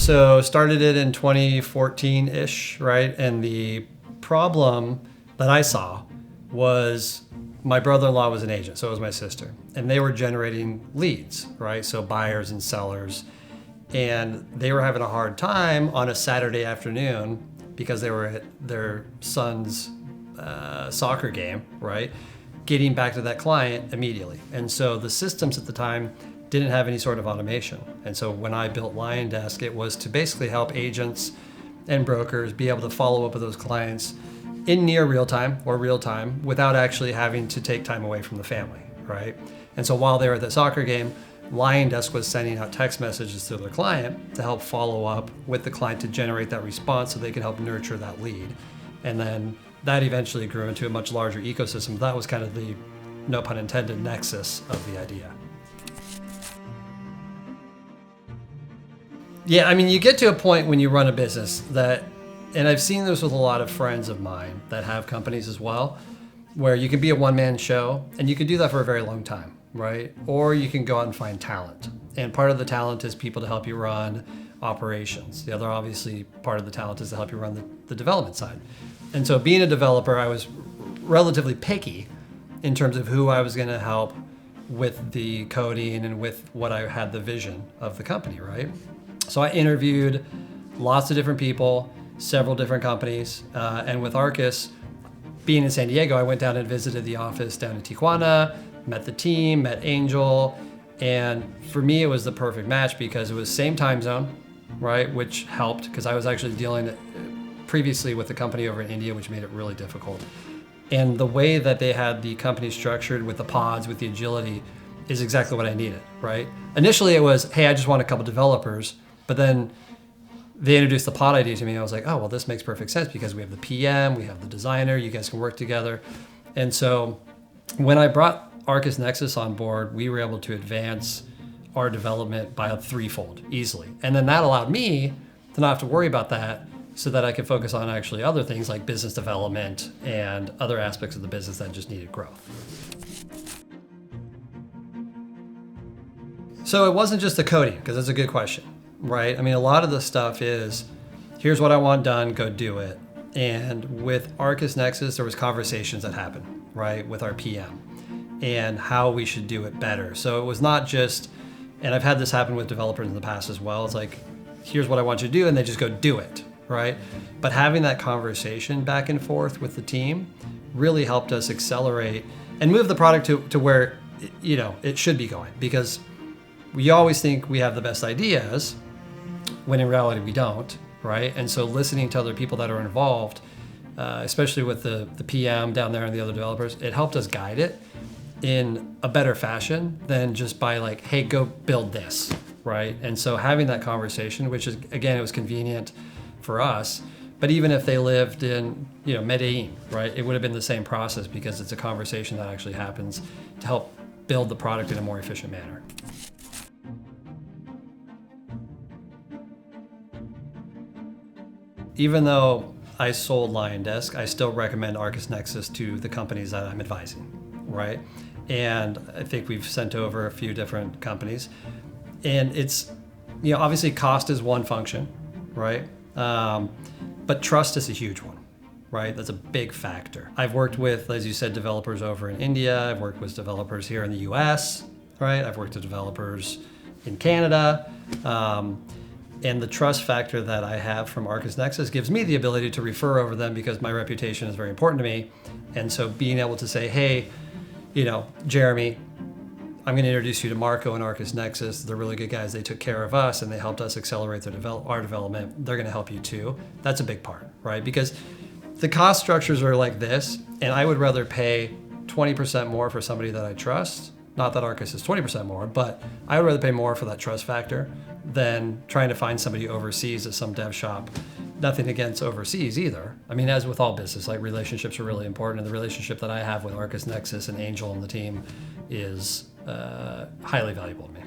So started it in 2014-ish, right? And the problem that I saw was my brother-in-law was an agent, so was my sister. And they were generating leads, right? So buyers and sellers. And they were having a hard time on a Saturday afternoon because they were at their son's soccer game, right? Getting back to that client immediately. And so the systems at the time didn't have any sort of automation. And so when I built LionDesk, it was to basically help agents and brokers be able to follow up with those clients in near real time or real time without actually having to take time away from the family, right? And so while they were at the soccer game, LionDesk was sending out text messages to their client to help follow up with the client to generate that response so they could help nurture that lead. And then that eventually grew into a much larger ecosystem. That was kind of the, no pun intended, nexus of the idea. Yeah, I mean, you get to a point when you run a business that, and I've seen this with a lot of friends of mine that have companies as well, where you can be a one-man show, and you can do that for a very long time, right? Or you can go out and find talent. And part of the talent is people to help you run operations. The other, obviously, part of the talent is to help you run the development side. And so being a developer, I was relatively picky in terms of who I was going to help with the coding and with what I had the vision of the company, right? So I interviewed lots of different people, several different companies, and with Arkus, being in San Diego, I went down and visited the office down in Tijuana, met the team, met Angel, and for me it was the perfect match because it was same time zone, right, which helped because I was actually dealing previously with a company over in India, which made it really difficult. And the way that they had the company structured with the pods, with the agility, is exactly what I needed, right? Initially it was, hey, I just want a couple developers, but then they introduced the pod idea to me. And I was like, oh, well, this makes perfect sense because we have the PM, we have the designer, you guys can work together. And so when I brought ArkusNexus on board, we were able to advance our development by a threefold easily. And then that allowed me to not have to worry about that so that I could focus on actually other things like business development and other aspects of the business that just needed growth. So it wasn't just the coding, because that's a good question. Right? I mean, a lot of the stuff is, here's what I want done, go do it. And with ArkusNexus, there was conversations that happened, right, with our PM and how we should do it better. So it was not just, and I've had this happen with developers in the past as well. It's like, here's what I want you to do, and they just go do it, right? But having that conversation back and forth with the team really helped us accelerate and move the product to where, it should be going, because we always think we have the best ideas, when in reality we don't, right? And so listening to other people that are involved, especially with the PM down there and the other developers, it helped us guide it in a better fashion than just by like, hey, go build this, right? And so having that conversation, which is, again, it was convenient for us, but even if they lived in, Medellin, right, it would have been the same process because it's a conversation that actually happens to help build the product in a more efficient manner. Even though I sold LionDesk, I still recommend ArkusNexus to the companies that I'm advising, right? And I think we've sent over a few different companies. And it's, obviously cost is one function, right? But trust is a huge one, right? That's a big factor. I've worked with, as you said, developers over in India. I've worked with developers here in the US, right? I've worked with developers in Canada. And the trust factor that I have from ArkusNexus gives me the ability to refer over them because my reputation is very important to me. And so being able to say, hey, Jeremy, I'm going to introduce you to Marco and ArkusNexus. They're really good guys. They took care of us and they helped us accelerate our development. They're going to help you too. That's a big part, right? Because the cost structures are like this, and I would rather pay 20% more for somebody that I trust. Not that Arkus is 20% more, but I would rather pay more for that trust factor than trying to find somebody overseas at some dev shop. Nothing against overseas either. I mean, as with all business, like relationships are really important, and the relationship that I have with ArkusNexus and Angel and the team is highly valuable to me.